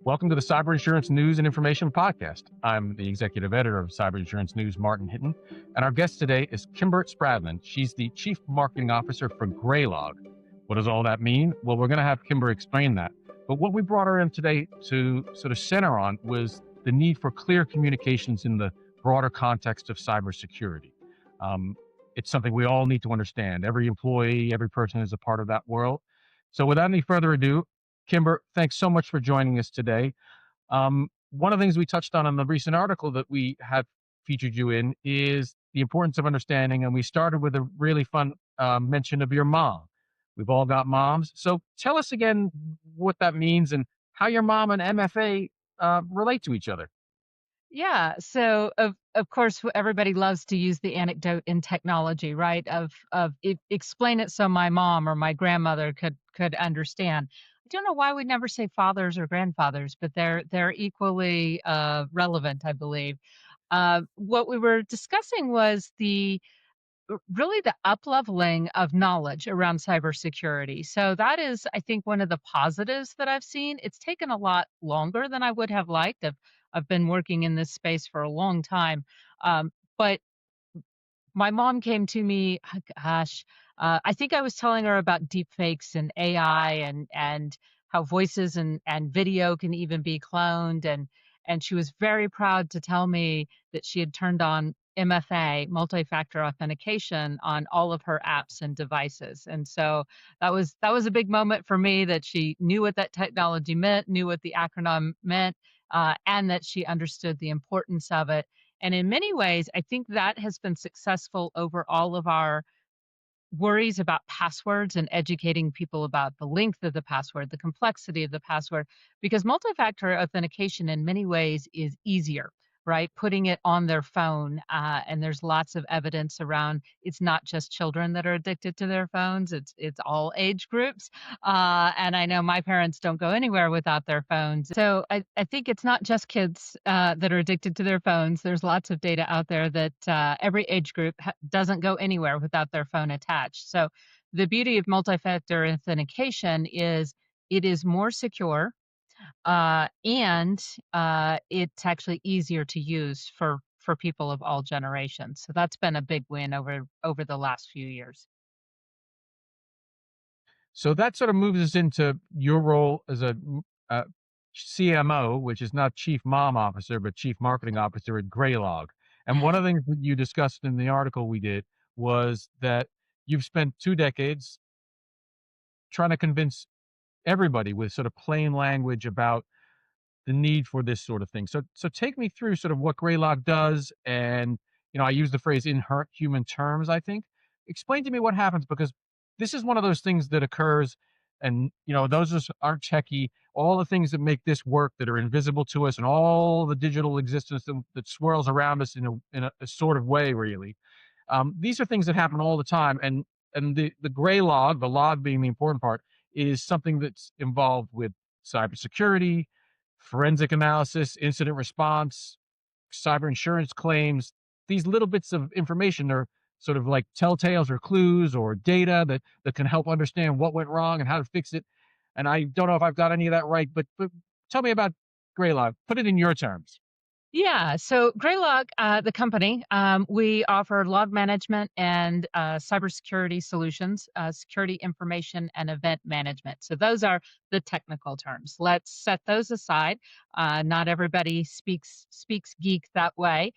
Welcome to the Cyber Insurance News and Information Podcast. I'm the executive editor of Cyber Insurance News, Martin Hinton, and our guest today is Kimber Spradlin. She's the Chief Marketing Officer for Greylog. What does all that mean? Well, we're going to have Kimber explain that. But what we brought her in today to sort of center on was the need for clear communications in the broader context of cybersecurity. It's something we all need to understand. Every employee, every person is a part of that world. So without any further ado, Kimber, thanks so much for joining us today. One of the things we touched on in the recent article that we have featured you in is the importance of understanding, and we started with a really fun mention of your mom. We've all got moms. So tell us again what that means and how your mom and MFA relate to each other. Yeah. So of course everybody loves to use the anecdote in technology, right? Explain it so my mom or my grandmother could understand. I don't know why we never say fathers or grandfathers, but they're equally relevant, I believe. What we were discussing was really the up-leveling of knowledge around cybersecurity. So that is, I think, one of the positives that I've seen. It's taken a lot longer than I would have liked. I've been working in this space for a long time. But my mom came to me, oh gosh, I think I was telling her about deep fakes and AI and how voices and video can even be cloned. And she was very proud to tell me that she had turned on MFA, multi-factor authentication, on all of her apps and devices. And so that was a big moment for me, that she knew what that technology meant, knew what the acronym meant, and that she understood the importance of it. And in many ways, I think that has been successful over all of our worries about passwords and educating people about the length of the password, the complexity of the password, because multi-factor authentication in many ways is easier, right? Putting it on their phone, and there's lots of evidence around. It's not just children that are addicted to their phones; it's all age groups. And I know my parents don't go anywhere without their phones, so I think it's not just kids that are addicted to their phones. There's lots of data out there that every age group doesn't go anywhere without their phone attached. So the beauty of multi-factor authentication is it is more secure, and it's actually easier to use for people of all generations. So that's been a big win over the last few years. So that sort of moves us into your role as a uh, CMO, which is not Chief Mom Officer, but Chief Marketing Officer at Greylog. And one of the things that you discussed in the article we did was that you've spent 2 decades trying to convince everybody with sort of plain language about the need for this sort of thing. So take me through sort of what Greylog does, and I use the phrase in human terms. I think explain to me what happens, because this is one of those things that occurs, and those aren't techie. All the things that make this work that are invisible to us, and all the digital existence that swirls around us in a sort of way, really. These are things that happen all the time, and the gray log, the log being the important part, is something that's involved with cybersecurity, forensic analysis, incident response, cyber insurance claims. These little bits of information are sort of like telltales or clues or data that can help understand what went wrong and how to fix it. And I don't know if I've got any of that right, but tell me about Greylog. Put it in your terms. Yeah, so Greylog, the company, we offer log management and cybersecurity solutions, security information and event management. So those are the technical terms. Let's set those aside. Not everybody speaks geek that way.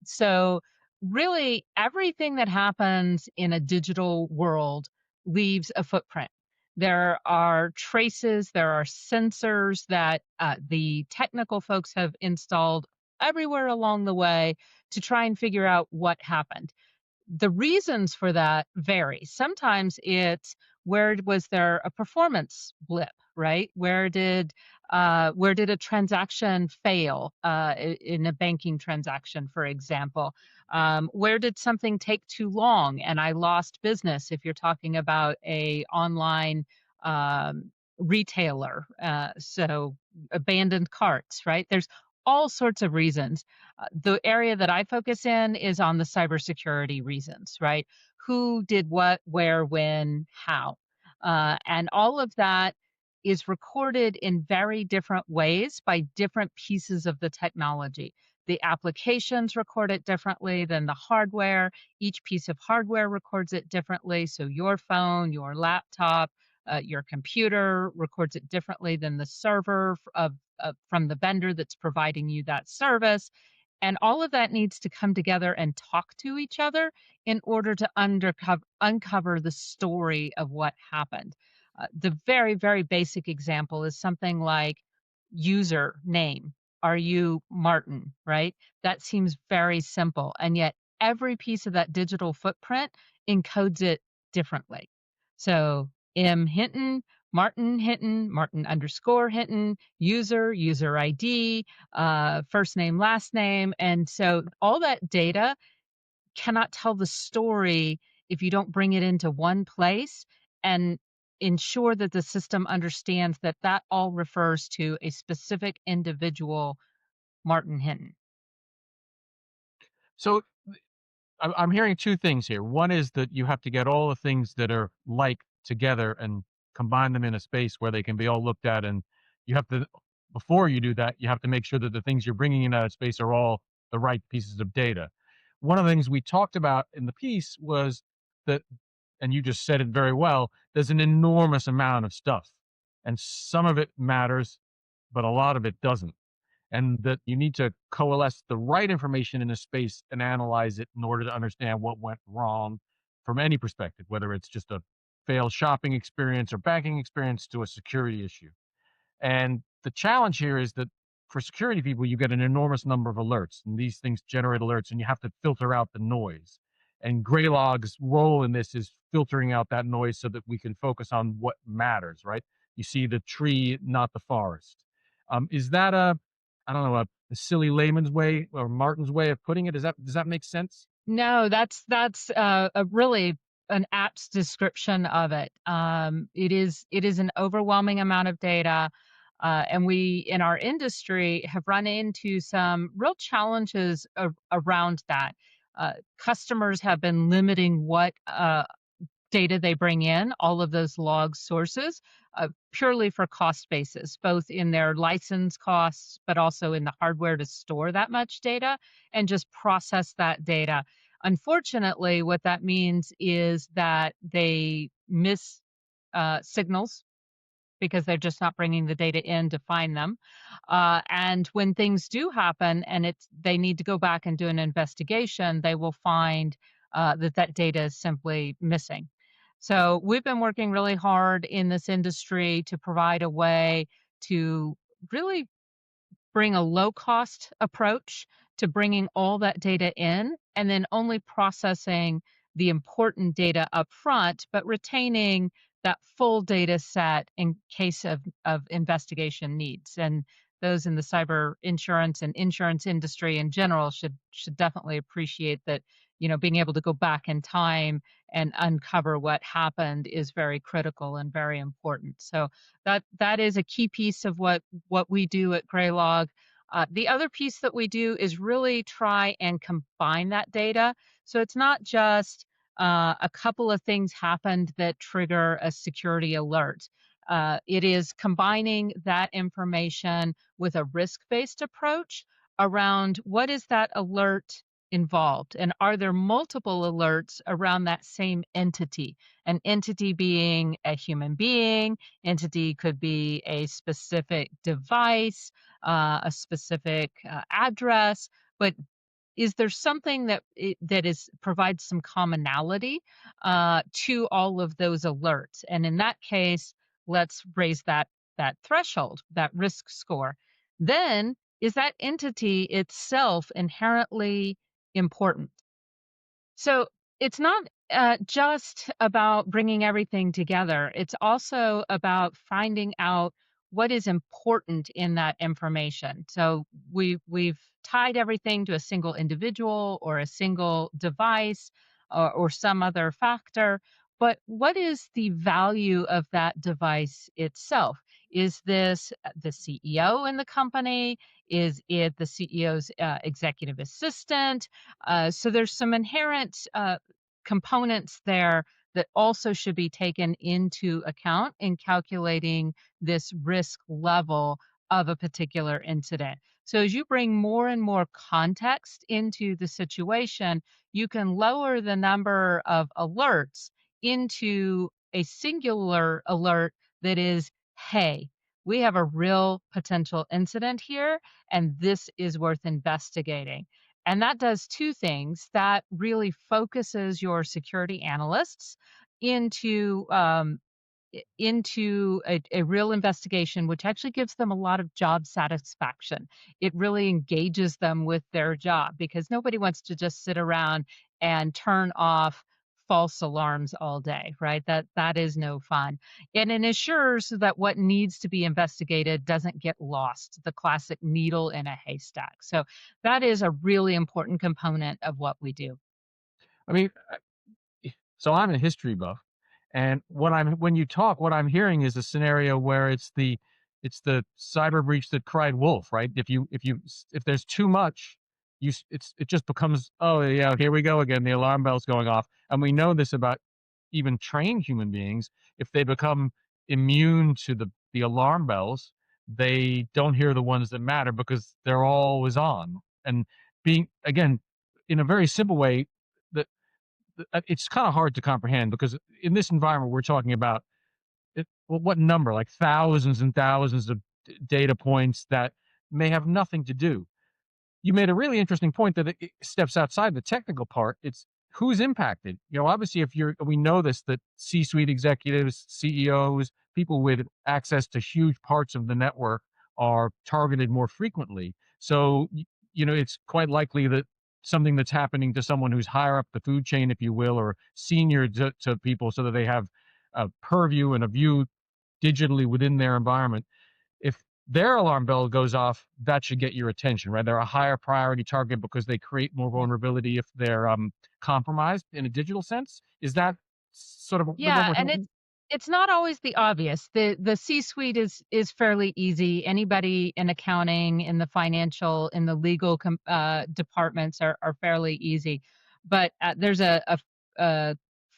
So really, everything that happens in a digital world leaves a footprint. There are traces, there are sensors that the technical folks have installed everywhere along the way to try and figure out what happened. The reasons for that vary. Sometimes it's, where was there a performance blip, right? Where did a transaction fail, in a banking transaction, for example? Where did something take too long and I lost business, if you're talking about a online retailer? So abandoned carts, right? There's all sorts of reasons. The area that I focus in is on the cybersecurity reasons, right? Who did what, where, when, how. And all of that is recorded in very different ways by different pieces of the technology. The applications record it differently than the hardware. Each piece of hardware records it differently. So your phone, your laptop, your computer records it differently than the server from the vendor that's providing you that service. And all of that needs to come together and talk to each other in order to uncover the story of what happened. The very, very basic example is something like user name. Are you Martin, right? That seems very simple. And yet, every piece of that digital footprint encodes it differently. So, M. Hinton, Martin underscore Hinton, user ID, first name, last name. And so all that data cannot tell the story if you don't bring it into one place and ensure that the system understands that that all refers to a specific individual, Martin Hinton. So I'm hearing two things here. One is that you have to get all the things that are like together and combine them in a space where they can be all looked at. And you have to, before you do that, you have to make sure that the things you're bringing in that space are all the right pieces of data. One of the things we talked about in the piece was that, and you just said it very well, there's an enormous amount of stuff, and some of it matters, but a lot of it doesn't, and that you need to coalesce the right information in a space and analyze it in order to understand what went wrong from any perspective, whether it's just a failed shopping experience or banking experience to a security issue. And the challenge here is that for security people, you get an enormous number of alerts, and these things generate alerts, and you have to filter out the noise. And Greylog's role in this is filtering out that noise so that we can focus on what matters, right? You see the tree, not the forest. Is that I don't know, a silly layman's way or Martin's way of putting it? Does that make sense? No, that's a really an apt description of it. It is an overwhelming amount of data, and we in our industry have run into some real challenges around that. Customers have been limiting what data they bring in, all of those log sources, purely for cost basis, both in their license costs, but also in the hardware to store that much data and just process that data. Unfortunately, what that means is that they miss signals because they're just not bringing the data in to find them. And when things do happen and they need to go back and do an investigation, they will find that data is simply missing. So we've been working really hard in this industry to provide a way to really bring a low cost approach to bringing all that data in and then only processing the important data up front, but retaining that full data set in case of investigation needs. And those in the cyber insurance and insurance industry in general should definitely appreciate that, being able to go back in time and uncover what happened is very critical and very important. So that is a key piece of what we do at Greylog. The other piece that we do is really try and combine that data. So it's not just a couple of things happened that trigger a security alert. It is combining that information with a risk-based approach around what is that alert involved, and are there multiple alerts around that same entity? An entity being a human being, entity could be a specific device, a specific address, but is there something that is provides some commonality to all of those alerts? And in that case, let's raise that threshold, that risk score. Then, is that entity itself inherently important? So it's not just about bringing everything together. It's also about finding out what is important in that information. So we've tied everything to a single individual or a single device or some other factor. But what is the value of that device itself? Is this the CEO in the company? Is it the CEO's executive assistant? So there's some inherent components there that also should be taken into account in calculating this risk level of a particular incident. So as you bring more and more context into the situation, you can lower the number of alerts into a singular alert that is, hey, we have a real potential incident here, and this is worth investigating. And that does two things. That really focuses your security analysts into into a real investigation, which actually gives them a lot of job satisfaction. It really engages them with their job because nobody wants to just sit around and turn off false alarms all day, right? That is no fun. And it ensures that what needs to be investigated doesn't get lost, the classic needle in a haystack. So that is a really important component of what we do. I mean, so I'm a history buff, and when you talk, what I'm hearing is a scenario where it's the cyber breach that cried wolf, right? If there's too much, it just becomes, oh yeah, here we go again. The alarm bell's going off, and we know this about even trained human beings. If they become immune to the alarm bells, they don't hear the ones that matter because they're always on. And being again, in a very simple way, the it's kind of hard to comprehend because in this environment we're talking about well, what number, like thousands and thousands of data points that may have nothing to do. You made a really interesting point that it steps outside the technical part. It's who's impacted. Obviously, we know this, that C-suite executives, CEOs, people with access to huge parts of the network are targeted more frequently. So, it's quite likely that something that's happening to someone who's higher up the food chain, if you will, or senior to people, so that they have a purview and a view digitally within their environment. If their alarm bell goes off, that should get your attention, right? They're a higher priority target because they create more vulnerability if they're compromised in a digital sense. Is that sort of the one Yeah, we're and talking? it's not always the obvious. The C-suite is fairly easy. Anybody in accounting, in the financial, in the legal departments are fairly easy. But there's a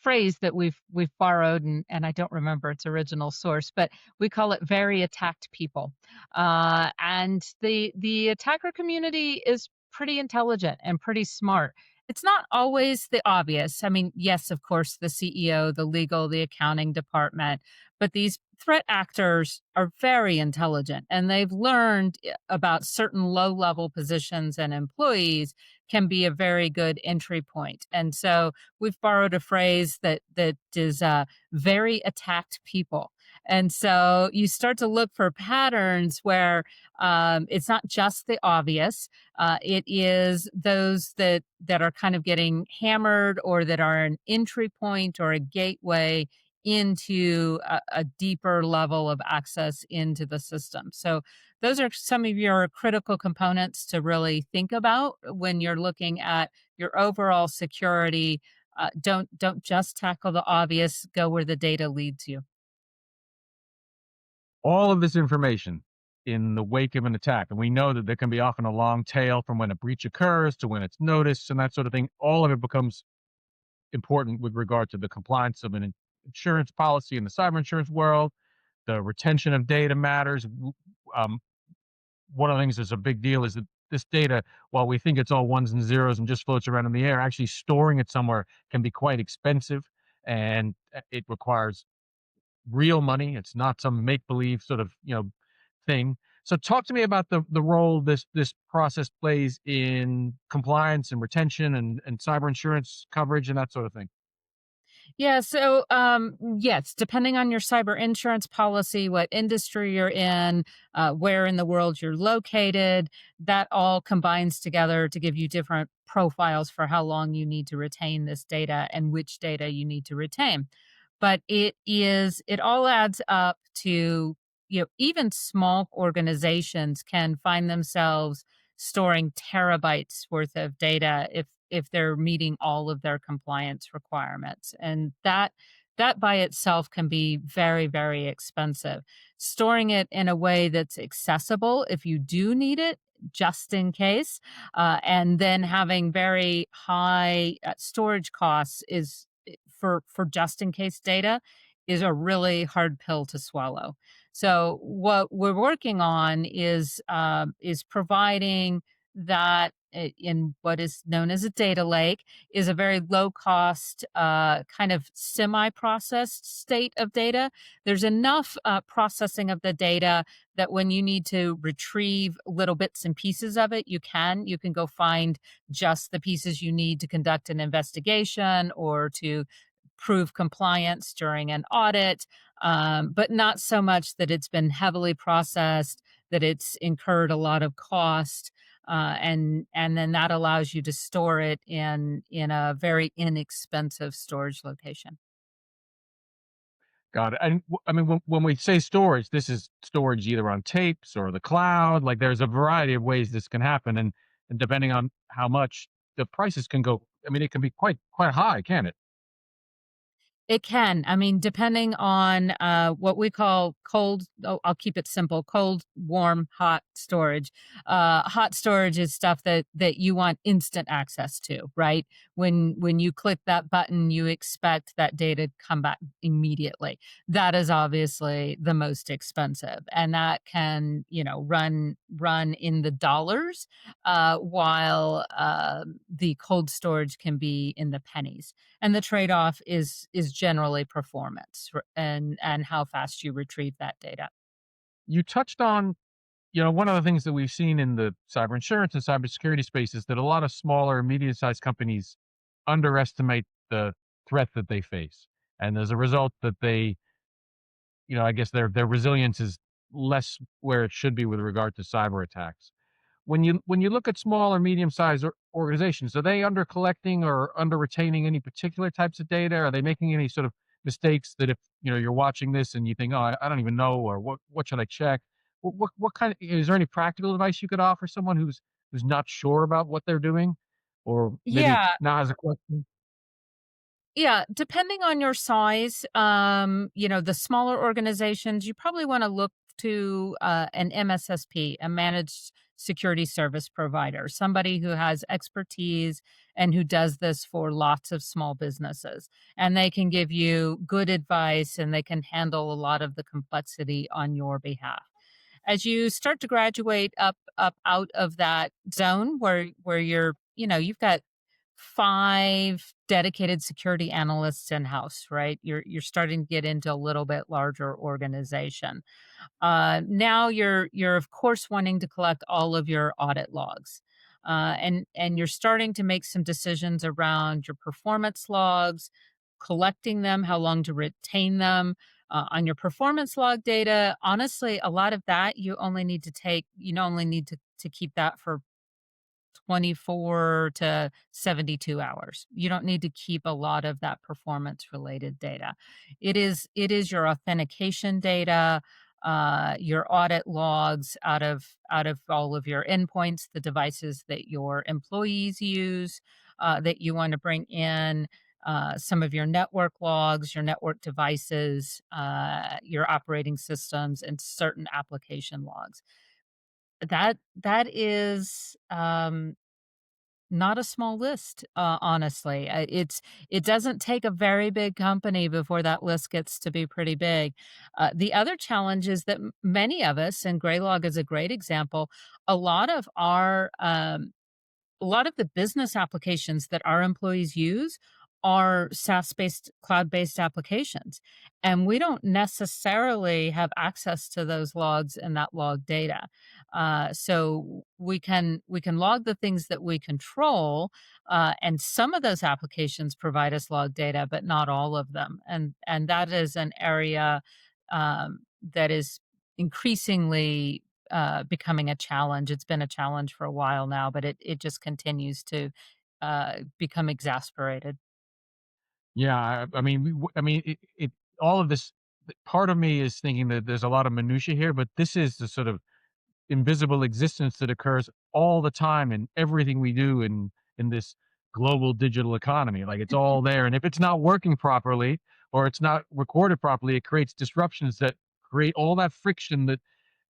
phrase that we've borrowed, and I don't remember its original source, but we call it very attacked people. And the attacker community is pretty intelligent and pretty smart. It's not always the obvious. I mean, yes, of course, the CEO, the legal, the accounting department, but these threat actors are very intelligent and they've learned about certain low level positions and employees can be a very good entry point. And so we've borrowed a phrase that is very attacked people. And so you start to look for patterns where it's not just the obvious, it is those that are kind of getting hammered or that are an entry point or a gateway into a deeper level of access into the system. So those are some of your critical components to really think about when you're looking at your overall security. Don't just tackle the obvious. Go where the data leads you. All of this information in the wake of an attack, and we know that there can be often a long tail from when a breach occurs to when it's noticed and that sort of thing. All of it becomes important with regard to the compliance of an insurance policy in the cyber insurance world. The retention of data matters. Um, One of the things that's a big deal is that this data, while we think it's all ones and zeros and just floats around in the air, actually storing it somewhere can be quite expensive, and it requires real money. It's not some make believe sort of thing. So talk to me about the role this process plays in compliance and retention and cyber insurance coverage and that sort of thing. Yeah, so yes, depending on your cyber insurance policy, what industry you're in, where in the world you're located, that all combines together to give you different profiles for how long you need to retain this data and which data you need to retain. But it all adds up to, even small organizations can find themselves storing terabytes worth of data if they're meeting all of their compliance requirements. And that by itself can be very, very expensive. Storing it in a way that's accessible if you do need it, just in case, and then having very high storage costs is for just in case data is a really hard pill to swallow. So what we're working on is providing that in what is known as a data lake is a very low cost kind of semi processed state of data. There's enough processing of the data that when you need to retrieve little bits and pieces of it, you can go find just the pieces you need to conduct an investigation or to prove compliance during an audit, but not so much that it's been heavily processed, that it's incurred a lot of cost, and then that allows you to store it in a very inexpensive storage location. Got it. And I mean, when we say storage, this is storage either on tapes or the cloud. Like there's a variety of ways this can happen, and depending on how much the prices can go. I mean, it can be quite high, can it? It can. I mean, depending on what we call cold, oh, I'll keep it simple: cold, warm, hot storage. Hot storage is stuff that you want instant access to, right? When you click that button, you expect that data to come back immediately. That is obviously the most expensive, and that can run in the dollars, while the cold storage can be in the pennies, and the trade-off is generally performance and how fast you retrieve that data. You touched on, one of the things that we've seen in the cyber insurance and cybersecurity space is that a lot of smaller and medium-sized companies underestimate the threat that they face, and as a result, that they, I guess their resilience is less where it should be with regard to cyber attacks. When you look at small or medium-sized organizations, are they under collecting or under retaining any particular types of data? Are they making any sort of mistakes that if you're watching this and you think, oh, I don't even know, or what should I check? What kind of is there any practical advice you could offer someone who's not sure about what they're doing, or maybe Yeah, now has a question? yeah, depending on your size, the smaller organizations, you probably want to look to an MSSP, a managed security service provider, somebody who has expertise and who does this for lots of small businesses. And they can give you good advice and they can handle a lot of the complexity on your behalf. As you start to graduate up out of that zone where you've got 5 dedicated security analysts in-house, right? You're starting to get into a little bit larger organization. Now you're of course wanting to collect all of your audit logs. And you're starting to make some decisions around your performance logs, collecting them, how long to retain them. On your performance log data, honestly, a lot of that you only need to keep that for 24 to 72 hours. You don't need to keep a lot of that performance related data. It is your authentication data, your audit logs out of all of your endpoints, the devices that your employees use, that you want to bring in. Some of your network logs, your network devices, your operating systems, and certain application logs. That is not a small list, honestly. It doesn't take a very big company before that list gets to be pretty big. The other challenge is that many of us, and Greylog is a great example, a lot of our a lot of the business applications that our employees use are SaaS-based, cloud-based applications, and we don't necessarily have access to those logs and that log data. So we can log the things that we control, and some of those applications provide us log data, but not all of them. And that is an area that is increasingly becoming a challenge. It's been a challenge for a while now, but it just continues to become exasperated. Yeah, I mean, I mean, all of this. Part of me is thinking that there's a lot of minutia here, but this is the sort of invisible existence that occurs all the time in everything we do in this global digital economy. Like it's all there, and if it's not working properly or it's not recorded properly, it creates disruptions that create all that friction that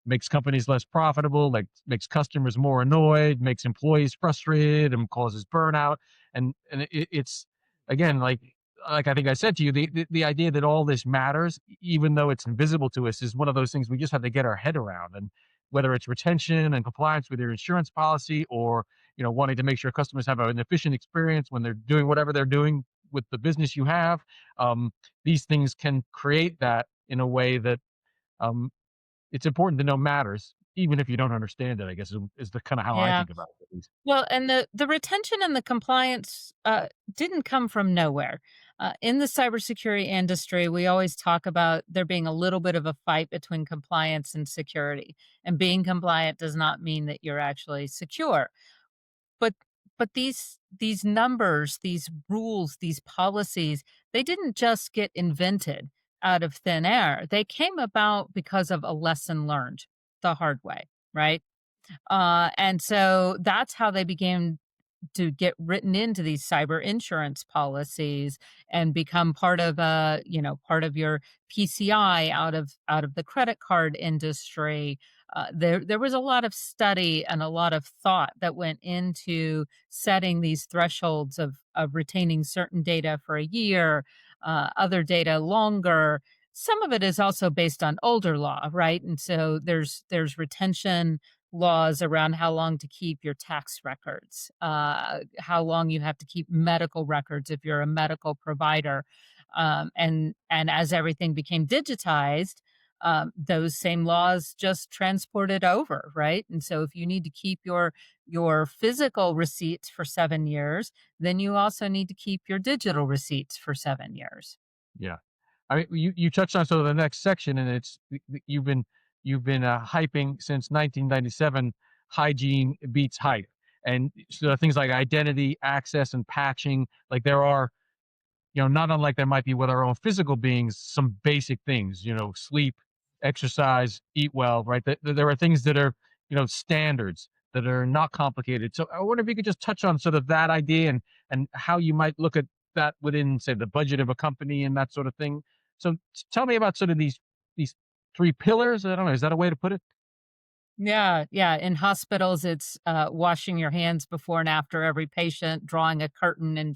makes companies less profitable, like makes customers more annoyed, makes employees frustrated, and causes burnout. And it's again like like I think I said to you, the idea that all this matters, even though it's invisible to us, is one of those things we just have to get our head around. And whether it's retention and compliance with your insurance policy, or wanting to make sure customers have an efficient experience when they're doing whatever they're doing with the business you have, um, these things can create that in a way that um, it's important to know matters, even if you don't understand it. I guess is the kind of how I Yeah. think about it. At least. Well, and the retention and the compliance didn't come from nowhere. In the cybersecurity industry, we always talk about there being a little bit of a fight between compliance and security. And being compliant does not mean that you're actually secure. But these numbers, these rules, these policies, they didn't just get invented out of thin air. They came about because of a lesson learned the hard way, right? And so that's how they began to get written into these cyber insurance policies and become part of part of your PCI out of the credit card industry. There was a lot of study and a lot of thought that went into setting these thresholds of retaining certain data for a year, other data longer. Some of it is also based on older law, right? And so there's retention laws around how long to keep your tax records, how long you have to keep medical records if you're a medical provider. And as everything became digitized, those same laws just transported over, right? And so if you need to keep your physical receipts for 7 years, then you also need to keep your digital receipts for 7 years. Yeah. I mean, you touched on sort of the next section, and it's you've been hyping since 1997. Hygiene beats hype, and so things like identity, access, and patching. Like there are, not unlike there might be with our own physical beings, some basic things. Sleep, exercise, eat well. Right. There are things that are standards that are not complicated. So I wonder if you could just touch on sort of that idea and how you might look at that within, say, the budget of a company and that sort of thing. So tell me about sort of these three pillars. I don't know. Is that a way to put it? Yeah, yeah. In hospitals, it's washing your hands before and after every patient, drawing a curtain in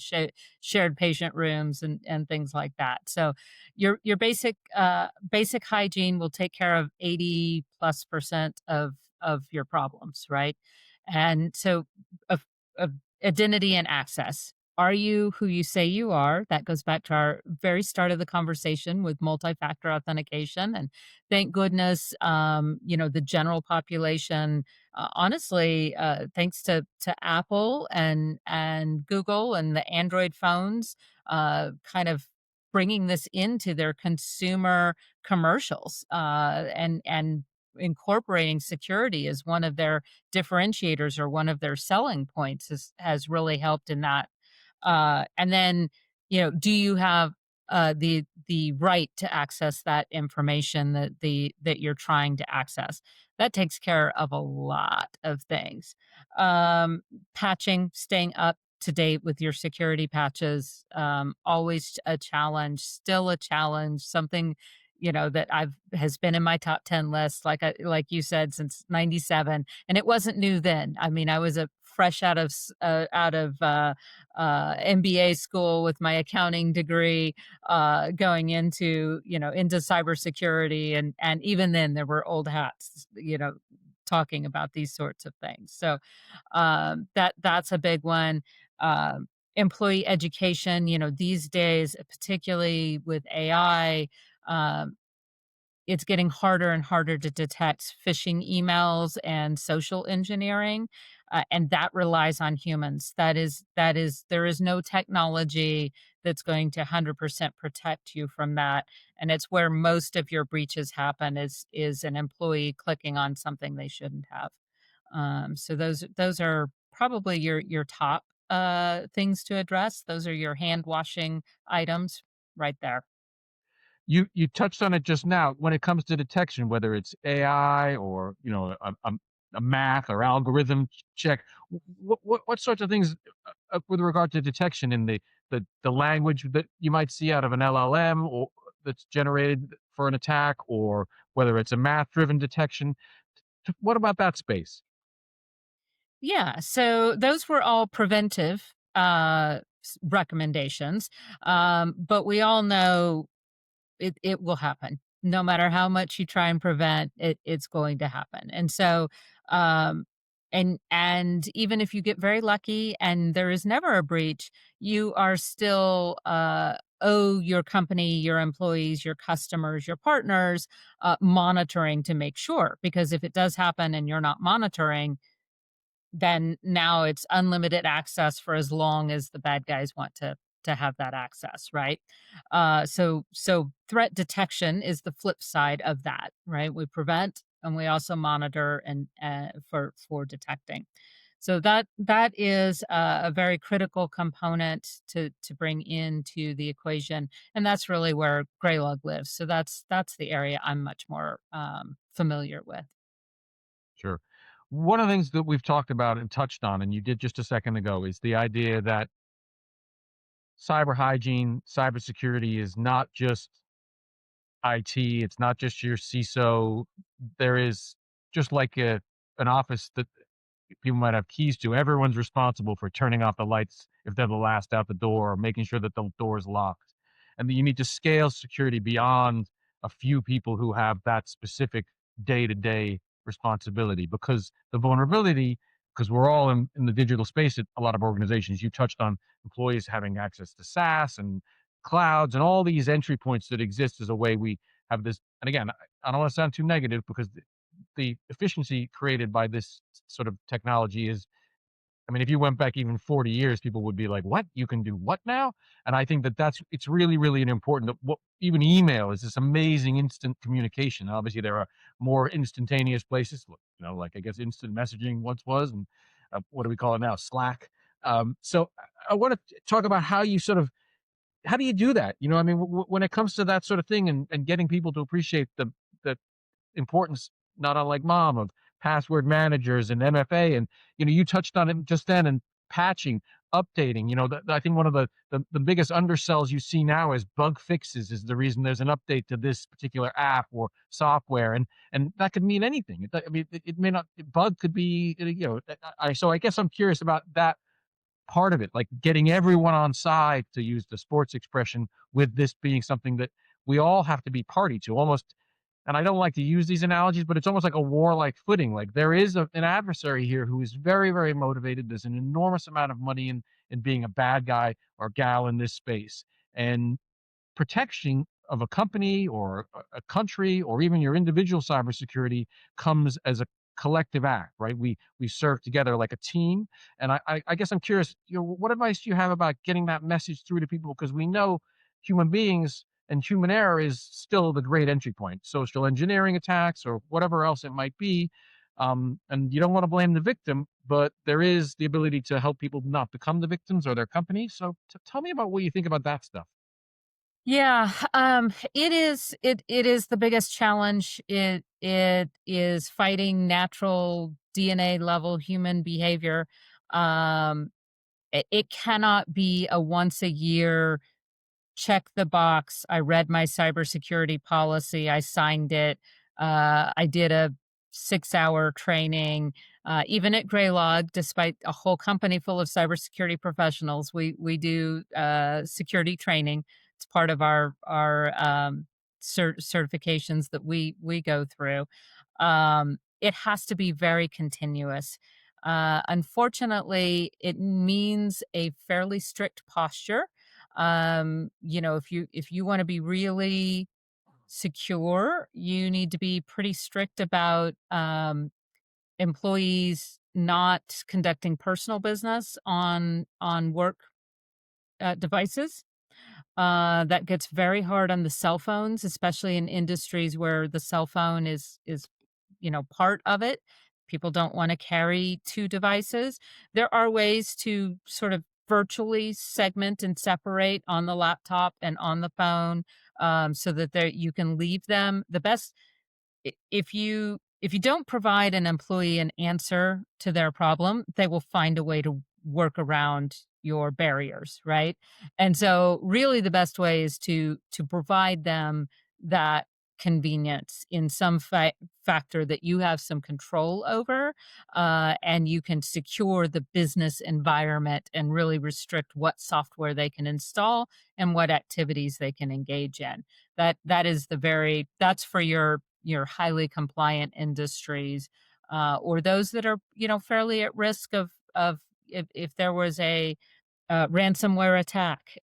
shared patient rooms, and things like that. So, your basic hygiene will take care of 80+% of your problems, right? And so, of identity and access. Are you who you say you are? That goes back to our very start of the conversation with multi-factor authentication, and thank goodness, the general population, honestly, thanks to Apple and Google and the Android phones, kind of bringing this into their consumer commercials, and incorporating security as one of their differentiators or one of their selling points has really helped in that. And then, do you have the right to access that information that you're trying to access? That takes care of a lot of things. Patching, staying up to date with your security patches, always a challenge, still a challenge, something that I've has been in my top 10 list, like you said, since '97, and it wasn't new then. I mean, I was a fresh out of MBA school with my accounting degree, going into cybersecurity, and even then there were old hats, talking about these sorts of things. So that's a big one. Employee education, these days, particularly with AI, um, it's getting harder and harder to detect phishing emails and social engineering, and that relies on humans. There is no technology that's going to 100% protect you from that, and it's where most of your breaches happen is an employee clicking on something they shouldn't have. So those are probably your top things to address. Those are your hand washing items right there. You touched on it just now. When it comes to detection, whether it's AI or a math or algorithm check, what sorts of things with regard to detection in the language that you might see out of an LLM or that's generated for an attack, or whether it's a math driven detection? What about that space? Yeah, so those were all preventive recommendations. But we all know it will happen. No matter how much you try and prevent it, it's going to happen. And so, um, and even if you get very lucky and there is never a breach, you are still owe your company, your employees, your customers, your partners monitoring to make sure. Because if it does happen and you're not monitoring, then now it's unlimited access for as long as the bad guys want to have that access, right? So threat detection is the flip side of that, right? We prevent and we also monitor and for detecting. So that is a very critical component to bring into the equation, and that's really where Greylog lives. So that's the area I'm much more familiar with. Sure. One of the things that we've talked about and touched on, and you did just a second ago, is the idea that cyber hygiene, cybersecurity is not just IT, it's not just your CISO. There is just like an office that people might have keys to. Everyone's responsible for turning off the lights if they're the last out the door, or making sure that the door is locked. And that you need to scale security beyond a few people who have that specific day-to-day responsibility, because the vulnerability, because we're all in the digital space at a lot of organizations. You touched on employees having access to SaaS and clouds and all these entry points that exist as a way we have this. And again, I don't want to sound too negative, because the efficiency created by this sort of technology is, I mean, if you went back even 40 years, people would be like, what? You can do what now? And I think that it's really, really an important, what even email is this amazing instant communication. Obviously, there are more instantaneous places, like I guess instant messaging once was, and what do we call it now? Slack. So I want to talk about how you sort of, how do you do that? I mean, when it comes to that sort of thing, and getting people to appreciate the importance, not unlike mom, of password managers and MFA. And you touched on it just then, and patching, updating. I think one of the biggest undersells you see now is bug fixes is the reason there's an update to this particular app or software. And that could mean anything. I mean, it may not, bug could be, so I guess I'm curious about that part of it, like getting everyone on side, to use the sports expression, with this being something that we all have to be party to, almost. And I don't like to use these analogies, but it's almost like a warlike footing. Like there is an adversary here who is very, very motivated. There's an enormous amount of money in being a bad guy or gal in this space. And protection of a company or a country or even your individual cybersecurity comes as a collective act, right? We serve together like a team. And I guess I'm curious, what advice do you have about getting that message through to people? Because we know human beings and human error is still the great entry point. Social engineering attacks or whatever else it might be. And you don't want to blame the victim, but there is the ability to help people not become the victims or their companies. So tell me about what you think about that stuff. Yeah, it is the biggest challenge. It is fighting natural DNA level human behavior. It cannot be a once a year check the box. I read my cybersecurity policy. I signed it. I did a 6-hour training. Even at Greylog, despite a whole company full of cybersecurity professionals, we do security training. It's part of our certifications that we go through. It has to be very continuous. Unfortunately, it means a fairly strict posture. If you want to be really secure, you need to be pretty strict about employees not conducting personal business on work devices. That gets very hard on the cell phones, especially in industries where the cell phone is part of it. People don't want to carry two devices. There are ways to sort of virtually segment and separate on the laptop and on the phone, so that you can leave them. The best, if you don't provide an employee an answer to their problem, they will find a way to work around your barriers, right? And so really the best way is to provide them that convenience in some factor that you have some control over, and you can secure the business environment and really restrict what software they can install and what activities they can engage in. That is that's for your highly compliant industries, or those that are, fairly at risk of if there was a ransomware attack.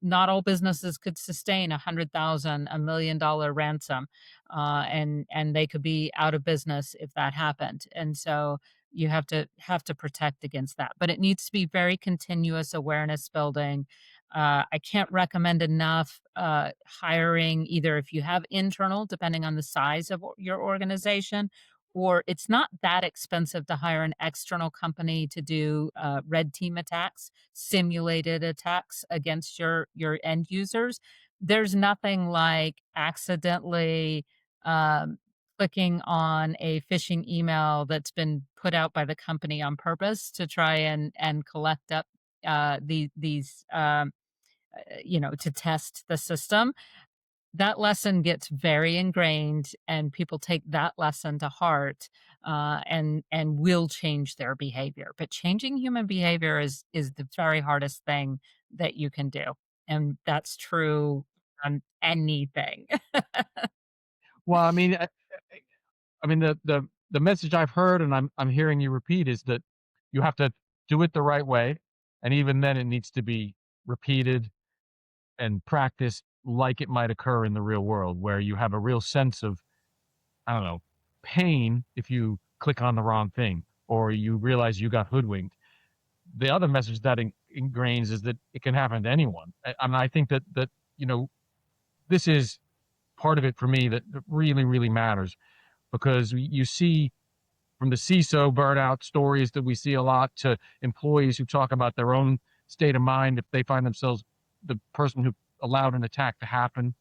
Not all businesses could sustain 100,000, $1 million ransom, and they could be out of business if that happened. And so you have to protect against that. But it needs to be very continuous awareness building. I can't recommend enough hiring, either if you have internal, depending on the size of your organization, or it's not that expensive to hire an external company to do red team attacks, simulated attacks against your end users. There's nothing like accidentally um, clicking on a phishing email that's been put out by the company on purpose to try and collect up these to test the system. That lesson gets very ingrained, and people take that lesson to heart, and will change their behavior. But changing human behavior is the very hardest thing that you can do, and that's true on anything. Well, I mean, the message I've heard and I'm hearing you repeat is that you have to do it the right way, and even then, it needs to be repeated and practiced like it might occur in the real world, where you have a real sense of, I don't know, pain if you click on the wrong thing or you realize you got hoodwinked. The other message that ingrains is that it can happen to anyone. I think that this is part of it for me that really really matters, because you see from the CISO burnout stories that we see a lot, to employees who talk about their own state of mind if they find themselves the person who allowed an attack to happen.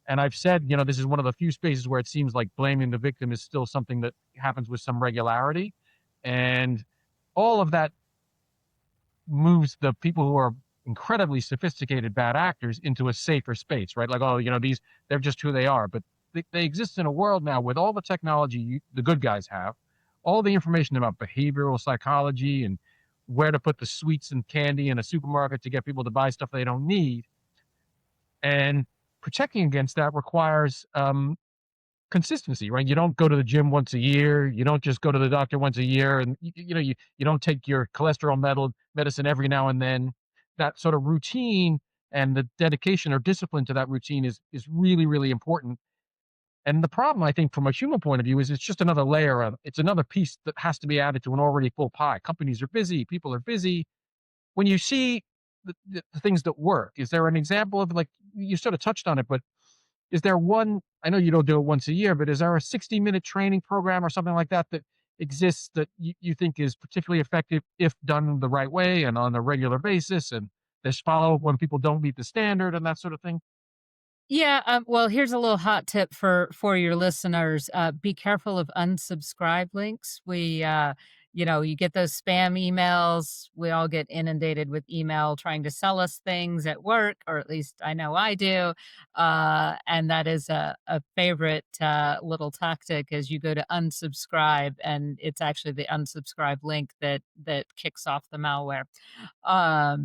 And I've said, this is one of the few spaces where it seems like blaming the victim is still something that happens with some regularity. And all of that moves the people who are incredibly sophisticated bad actors into a safer space, right? Like, oh, they're just who they are. But they exist in a world now with all the technology the good guys have, all the information about behavioral psychology and where to put the sweets and candy in a supermarket to get people to buy stuff they don't need. And protecting against that requires consistency, right? You don't go to the gym once a year. You don't just go to the doctor once a year, and you don't take your cholesterol medicine every now and then. That sort of routine and the dedication or discipline to that routine is really really important. And the problem, I think, from a human point of view, is it's just another layer of it's another piece that has to be added to an already full pie. Companies are busy, people are busy. When you see the things that work, is there an example of, like, you sort of touched on it, but is there one? I know you don't do it once a year, but is there a 60-minute training program or something like that that exists that you think is particularly effective if done the right way and on a regular basis, and there's follow up when people don't meet the standard and that sort of thing? Yeah, well, here's a little hot tip for your listeners. Be careful of unsubscribe links. You get those spam emails. We all get inundated with email trying to sell us things at work, or at least I know I do. And that is a favorite little tactic, as you go to unsubscribe, and it's actually the unsubscribe link that kicks off the malware.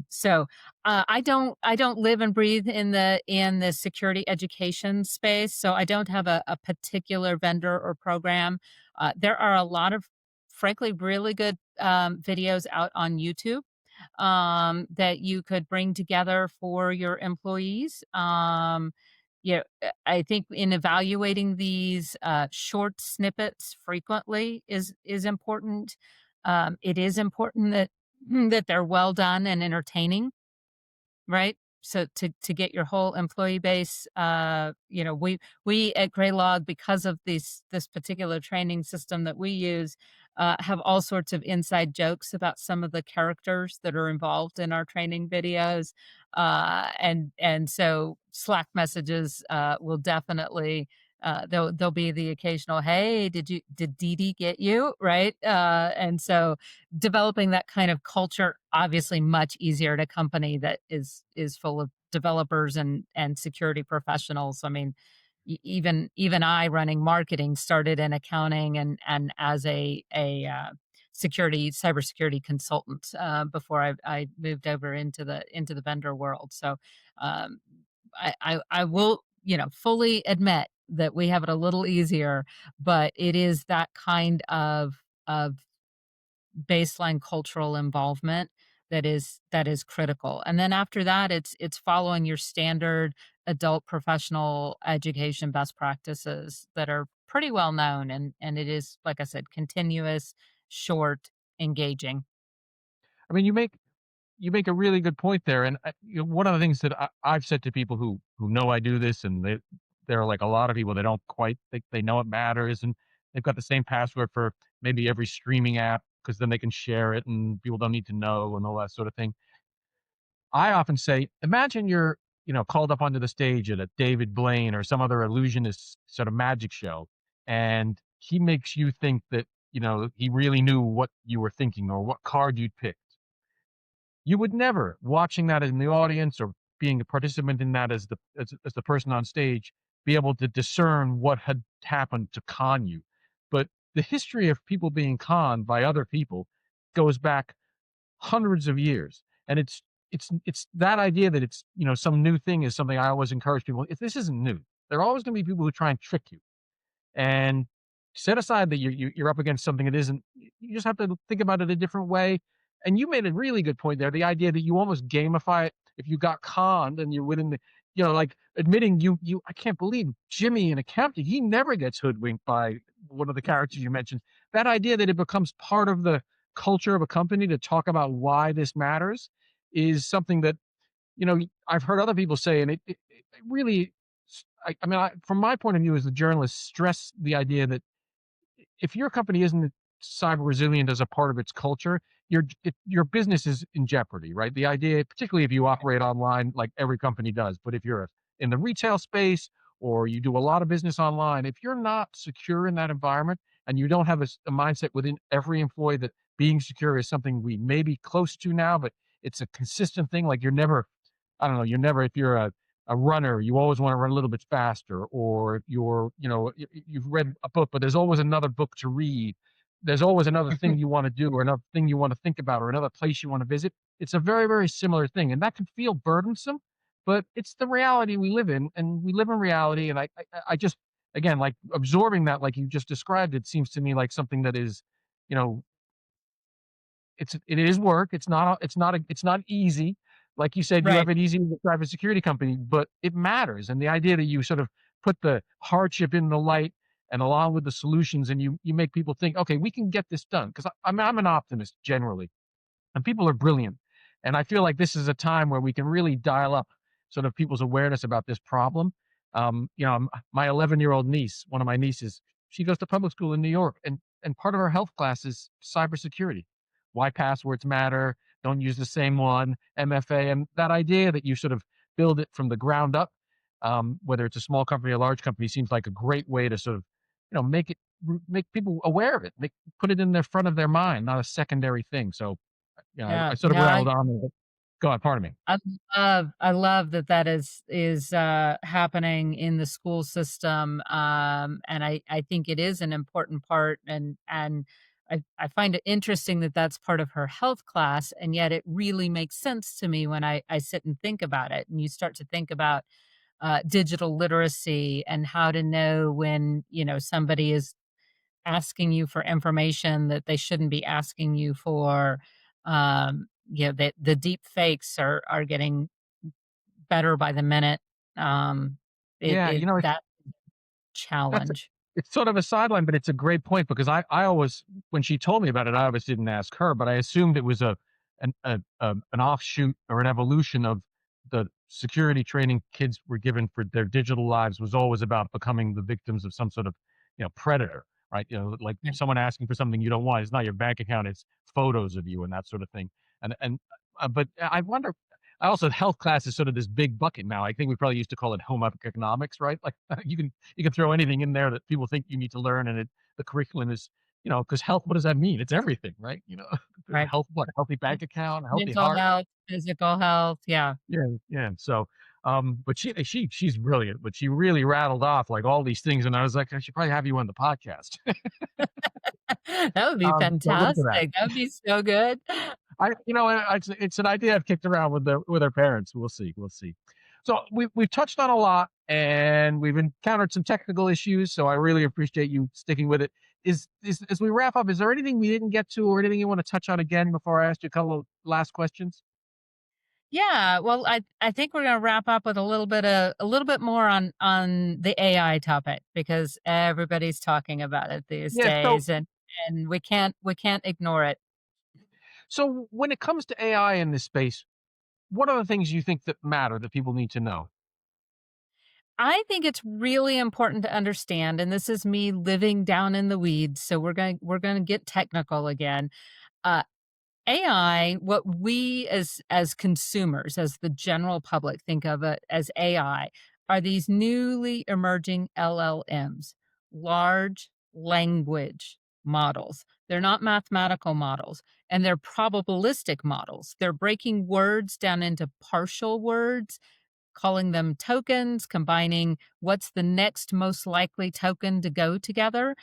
So I don't live and breathe in the security education space, so I don't have a particular vendor or program. There are a lot of, frankly, really good videos out on YouTube that you could bring together for your employees. I think in evaluating these, short snippets frequently is important. It is important that they're well done and entertaining, right? So to get your whole employee base, we at Greylog, because of this particular training system that we use, have all sorts of inside jokes about some of the characters that are involved in our training videos, and so Slack messages will definitely. There'll be the occasional, "Hey, did Dee Dee get you?" Right? And so developing that kind of culture, obviously much easier at a company that is full of developers and security professionals. I mean, even I running marketing started in accounting and as a security cybersecurity consultant before I moved over into the vendor world. So um, I will fully admit that we have it a little easier, but it is that kind of baseline cultural involvement that is critical. And then after that, it's following your standard adult professional education best practices that are pretty well known, and it is, like I said, continuous, short, engaging. I mean, you make a really good point there, and one of the things that I've said to people who know I do this, and there are like a lot of people that don't quite think they know it matters, and they've got the same password for maybe every streaming app because then they can share it, and people don't need to know and all that sort of thing. I often say, imagine you're called up onto the stage at a David Blaine or some other illusionist sort of magic show, and he makes you think that he really knew what you were thinking or what card you'd picked. You would never, watching that in the audience or being a participant in that as the person on stage, be able to discern what had happened to con you. But the history of people being conned by other people goes back hundreds of years, and it's that idea that it's some new thing is something I always encourage people. If this isn't new, there are always going to be people who try and trick you, and set aside that you're up against something it isn't. You just have to think about it a different way. And you made a really good point there. The idea that you almost gamify it if you got conned and you're within the, like admitting I can't believe Jimmy in accounting, he never gets hoodwinked by one of the characters you mentioned. That idea that it becomes part of the culture of a company to talk about why this matters is something that, I've heard other people say, and it really, I mean, from my point of view as the journalist, stress the idea that if your company isn't cyber resilient as a part of its culture, your business is in jeopardy, right? The idea, particularly if you operate online, like every company does, but if you're in the retail space or you do a lot of business online, if you're not secure in that environment and you don't have a mindset within every employee that being secure is something we may be close to now, but it's a consistent thing. Like you're never, I don't know, you're never, if you're a runner, you always want to run a little bit faster, or if you're, you've read a book, but there's always another book to read. There's always another thing you want to do, or another thing you want to think about, or another place you want to visit. It's a very, very similar thing. And that can feel burdensome, but it's the reality we live in, and we live in reality. And I just, again, like absorbing that, like you just described, it seems to me like something that is, you know, it is work. It's not easy. Like you said, you Right. have it easy with a private security company, but it matters. And the idea that you sort of put the hardship in the light and along with the solutions, and you make people think, okay, we can get this done. Because I'm an optimist generally, and people are brilliant. And I feel like this is a time where we can really dial up sort of people's awareness about this problem. My 11-year-old niece, one of my nieces, she goes to public school in New York, and part of her health class is cybersecurity, why passwords matter, don't use the same one, MFA, and that idea that you sort of build it from the ground up, whether it's a small company or a large company, seems like a great way to sort of, make people aware of it, put it in their front of their mind, not a secondary thing. So I Yeah. sort of No, rattled on there. Go on, pardon me. I love that that is happening in the school system, and I think it is an important part, and I find it interesting that that's part of her health class, and yet it really makes sense to me when I sit and think about it, and you start to think about digital literacy and how to know when somebody is asking you for information that they shouldn't be asking you for. The deep fakes are getting better by the minute. Um, Yeah, it's that that's challenge. it's sort of a sideline, but it's a great point because I always, when she told me about it, I always didn't ask her, but I assumed it was an offshoot or an evolution of the security training kids were given for their digital lives was always about becoming the victims of some sort of predator, right? Like Yeah, someone asking for something you don't want. It's not your bank account; it's photos of you and that sort of thing. But I wonder. I also, health class is sort of this big bucket now. I think we probably used to call it home economics, right? Like you can throw anything in there that people think you need to learn, and the curriculum is, because health, what does that mean? It's everything, right? right. Health, what? A healthy bank account, a healthy Mental heart. health, physical health, yeah. Yeah, yeah. So But she's brilliant, but she really rattled off like all these things, and I was like, I should probably have you on the podcast. That would be So look for that. fantastic. That would be so good. It's an idea I've kicked around with her parents. We'll see, we'll see. So we've touched on a lot, and we've encountered some technical issues. So I really appreciate you sticking with it. Is as we wrap up, is there anything we didn't get to, or anything you want to touch on again before I ask you a couple of last questions? Yeah, well, I think we're gonna wrap up with a little bit more on the AI topic because everybody's talking about it these Yeah. So days, and we can't ignore it. so when it comes to AI in this space, what are the things you think that matter that people need to know? I think it's really important to understand, and this is me living down in the weeds, so we're gonna get technical again. Uh, AI, what we as consumers, as the general public think of it as AI, are these newly emerging LLMs, large language models. They're not mathematical models, and they're probabilistic models. They're breaking words down into partial words, calling them tokens, combining what's the next most likely token to go together.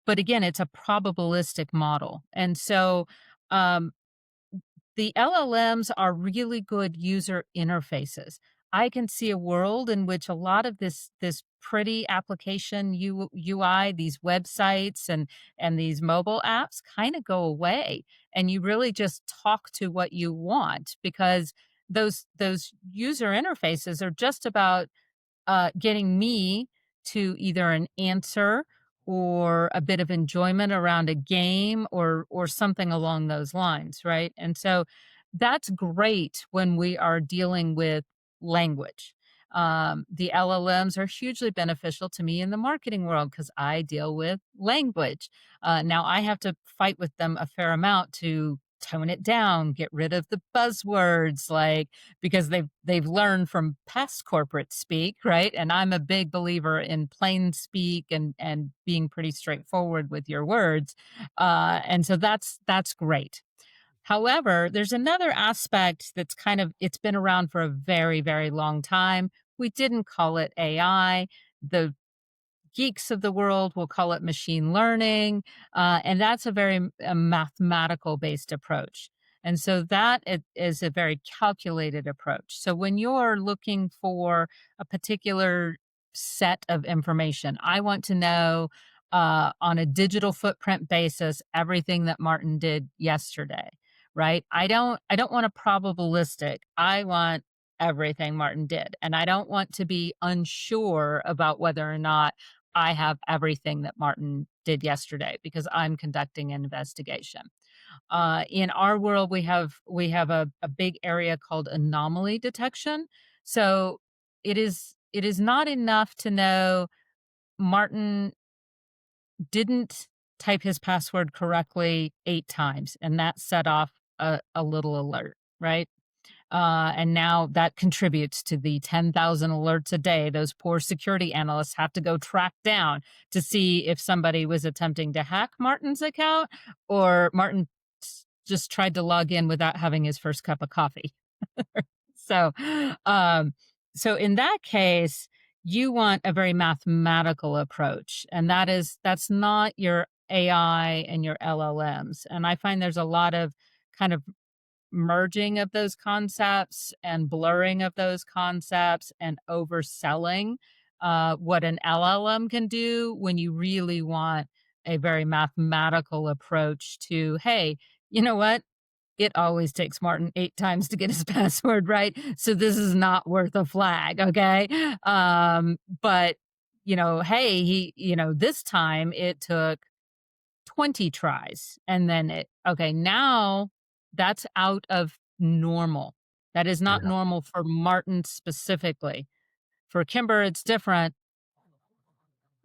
But again, it's a probabilistic model. And so um, the LLMs are really good user interfaces. I can see a world in which a lot of this pretty application UI, these websites and these mobile apps kind of go away, and you really just talk to what you want because those user interfaces are just about getting me to either an answer or a bit of enjoyment around a game or something along those lines, right? And so that's great when we are dealing with language. The LLMs are hugely beneficial to me in the marketing world because I deal with language. Now I have to fight with them a fair amount to tone it down, get rid of the buzzwords, like because they've learned from past corporate speak, right? And I'm a big believer in plain speak and being pretty straightforward with your words, and so that's great. However, there's another aspect that's kind of it's been around for a very very long time. We didn't call it AI. The geeks of the world will call it machine learning, and that's a very mathematical based approach. And so that is a very calculated approach. So when you're looking for a particular set of information, I want to know on a digital footprint basis everything that Martin did yesterday, right? I don't want a probabilistic. I want everything Martin did, and I don't want to be unsure about whether or not I have everything that Martin did yesterday because I'm conducting an investigation. In our world, we have a big area called anomaly detection. So it is not enough to know Martin didn't type his password correctly 8 times, and that set off a little alert, right? And now that contributes to the 10,000 alerts a day those poor security analysts have to go track down to see if somebody was attempting to hack Martin's account or Martin just tried to log in without having his first cup of coffee. So, um, so in that case, you want a very mathematical approach, and that's not your AI and your LLMs. And I find there's a lot of kind of merging of those concepts and blurring of those concepts and overselling what an LLM can do when you really want a very mathematical approach to, hey, you know what? It always takes Martin 8 times to get his password right. So this is not worth a flag. Okay. But, hey, this time it took 20 tries and then okay, now that's out of normal. That is not Yeah. normal for Martin specifically. For Kimber, it's different.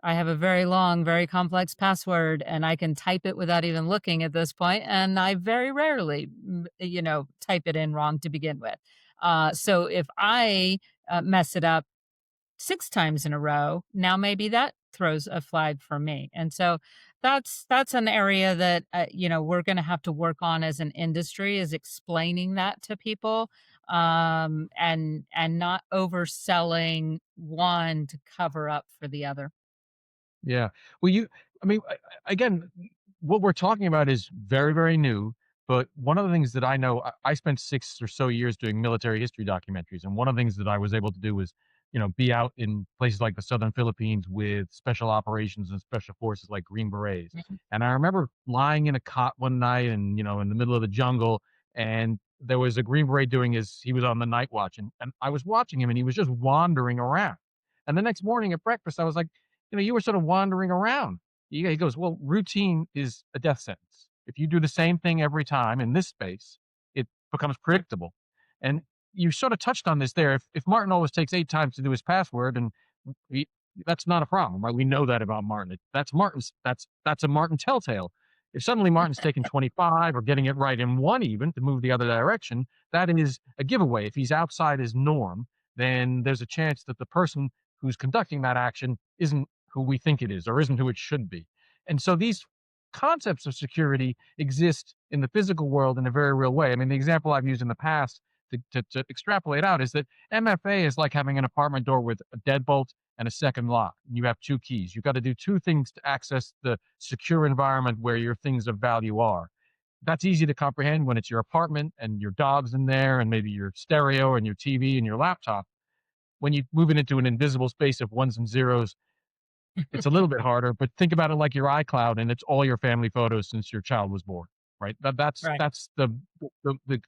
I have a very long, very complex password and I can type it without even looking at this point, and I very rarely, type it in wrong to begin with. So if I mess it up 6 times in a row, now maybe that throws a flag for me. And so that's an area that we're going to have to work on as an industry is explaining that to people. and not overselling one to cover up for the other. Yeah. Well, I mean, again, what we're talking about is very, very new. But one of the things that I know, I spent 6 or so years doing military history documentaries. And one of the things that I was able to do was, be out in places like the Southern Philippines with special operations and special forces like Green Berets. Mhm. And I remember lying in a cot one night and, in the middle of the jungle. And there was a Green Beret he was on the night watch. And I was watching him and he was just wandering around. And the next morning at breakfast, I was like, you were sort of wandering around. He goes, well, routine is a death sentence. If you do the same thing every time in this space, it becomes predictable. And you sort of touched on this there. If Martin always takes 8 times to do his password, and we, that's not a problem, right? We know that about Martin. That's a Martin telltale. If suddenly Martin's taking 25 or getting it right in one even to move the other direction, that is a giveaway. If he's outside his norm, then there's a chance that the person who's conducting that action isn't who we think it is or isn't who it should be. And so these concepts of security exist in the physical world in a very real way. I mean, the example I've used in the past to extrapolate out is that MFA is like having an apartment door with a deadbolt and a second lock. You have two keys. You've got to do two things to access the secure environment where your things of value are. That's easy to comprehend when it's your apartment and your dog's in there and maybe your stereo and your TV and your laptop. When you move it into an invisible space of ones and zeros, it's a little bit harder, but think about it like your iCloud, and it's all your family photos since your child was born, right? Right. That's the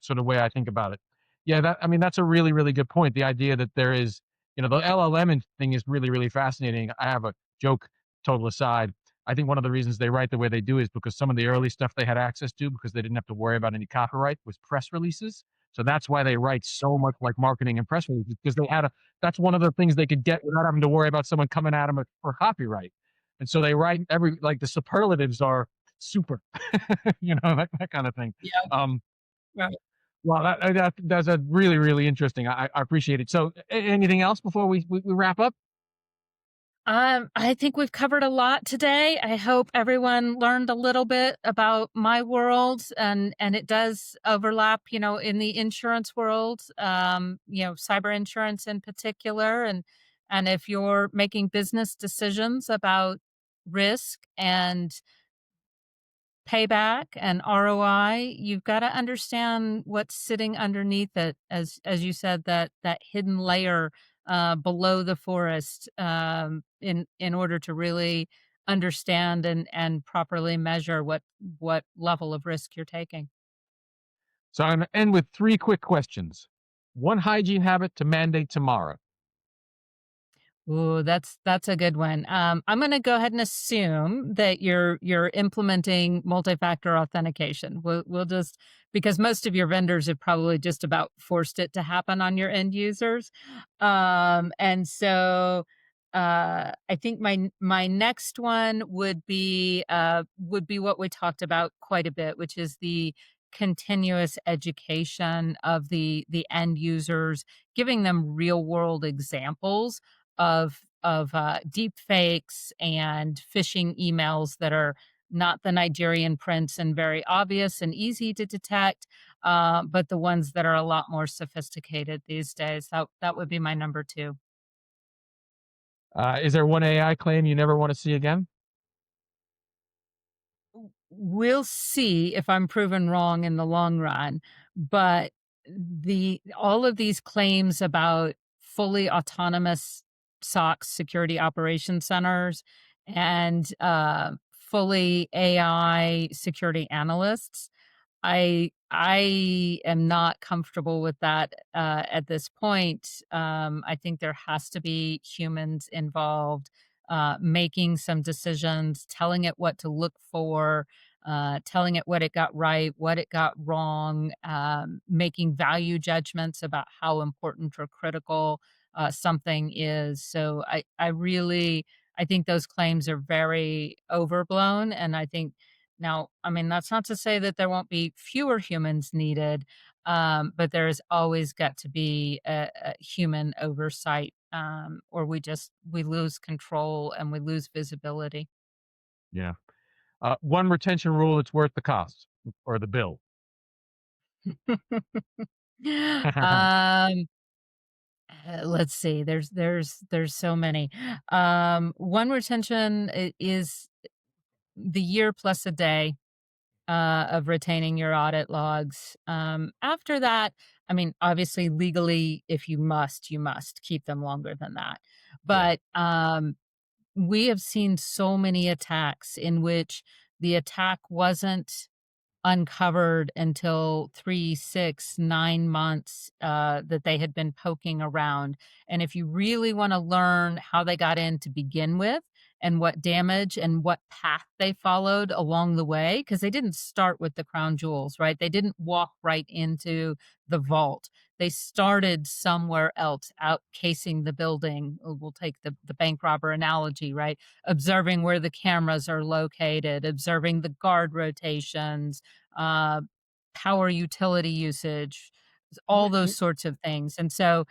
sort of way I think about it. Yeah, I mean, that's a really, really good point. The idea that there is, the LLM thing is really, really fascinating. I have a joke, total aside. I think one of the reasons they write the way they do is because some of the early stuff they had access to, because they didn't have to worry about any copyright, was press releases. So that's why they write so much like marketing and press releases, because that's one of the things they could get without having to worry about someone coming at them for copyright. And so they write like the superlatives are super, that kind of thing. Yeah. Um, Right. well, that's a really, really interesting. I appreciate it. So anything else before we wrap up? I think we've covered a lot today. I hope everyone learned a little bit about my world, and it does overlap, in the insurance world, cyber insurance in particular. And if you're making business decisions about risk and payback and ROI, you've got to understand what's sitting underneath it, as you said, that hidden layer below the forest, in order to really understand and properly measure what level of risk you're taking. So I'm going to end with three quick questions. One hygiene habit to mandate tomorrow. Ooh, that's a good one. I'm gonna go ahead and assume that you're implementing multi-factor authentication. We'll just because most of your vendors have probably just about forced it to happen on your end users. And so I think my next one would be what we talked about quite a bit, which is the continuous education of the end users, giving them real world examples of deep fakes and phishing emails that are not the Nigerian prince and very obvious and easy to detect, but the ones that are a lot more sophisticated these days. That would be my number two. Is there one AI claim you never want to see again? We'll see if I'm proven wrong in the long run, but the all of these claims about fully autonomous SOCs, security operations centers, and fully AI security analysts, I am not comfortable with that at this point. I think there has to be humans involved, making some decisions, telling it what to look for, telling it what it got right, what it got wrong, making value judgments about how important or critical something is. So I think those claims are very overblown, and I think now, I mean, that's not to say that there won't be fewer humans needed, but there's always got to be a human oversight, or we lose control and we lose visibility. Yeah. One retention rule that's worth the cost or the bill. Um, let's see. There's so many. One retention is the year plus a day of retaining your audit logs. After that, I mean, obviously, legally, if you must keep them longer than that. Yeah. But we have seen so many attacks in which the attack wasn't uncovered until 3, 6, 9 months, that they had been poking around. And if you really wanna learn how they got in to begin with, and what damage and what path they followed along the way, because they didn't start with the crown jewels, right? They didn't walk right into the vault. They started somewhere else, out casing the building. We'll take the bank robber analogy, right? Observing where the cameras are located, observing the guard rotations, uh, power utility usage, all Y- those y- sorts of things. And so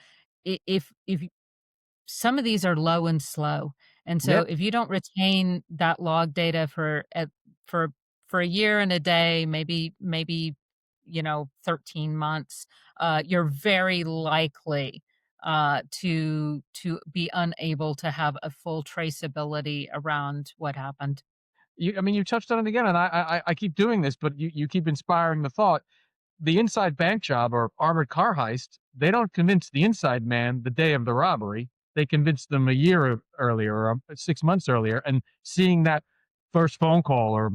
if some of these are low and slow, and so Yep. if you don't retain that log data for for a year and a day, maybe 13 months, you're very likely to be unable to have a full traceability around what happened. I mean, you touched on it again, and I keep doing this, but you keep inspiring the thought. The inside bank job or armored car heist, they don't convince the inside man the day of the robbery. They convince them a year earlier or 6 months earlier. And seeing that first phone call, or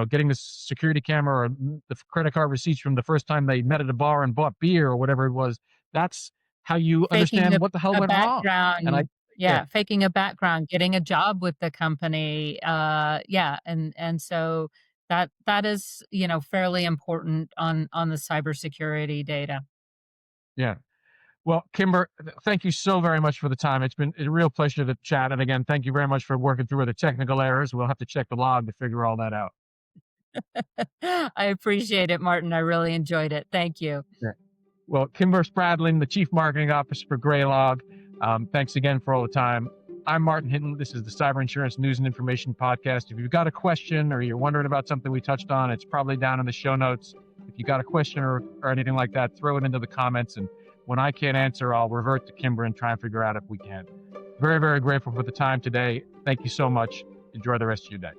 getting the security camera or the credit card receipts from the first time they met at a bar and bought beer or whatever it was, that's how you Faking understand what the hell a went wrong. And background, yeah, yeah, faking a background, getting a job with the company, yeah, and so that is, fairly important on the cybersecurity data. yeah. Well, Kimber, thank you so very much for the time. It's been a real pleasure to chat. And again, thank you very much for working through the technical errors. We'll have to check the log to figure all that out. I appreciate it, Martin, I really enjoyed it. Thank you. Yeah. Well, Kimber Spradlin, the Chief Marketing Officer for Greylog. Thanks again for all the time. I'm Martin Hinton. This is the Cyber Insurance News and Information Podcast. If you've got a question or you're wondering about something we touched on, it's probably down in the show notes. If you got a question or anything like that, throw it into the comments. And when I can't answer, I'll revert to Kimber and try and figure out if we can. Very, very grateful for the time today. Thank you so much. Enjoy the rest of your day.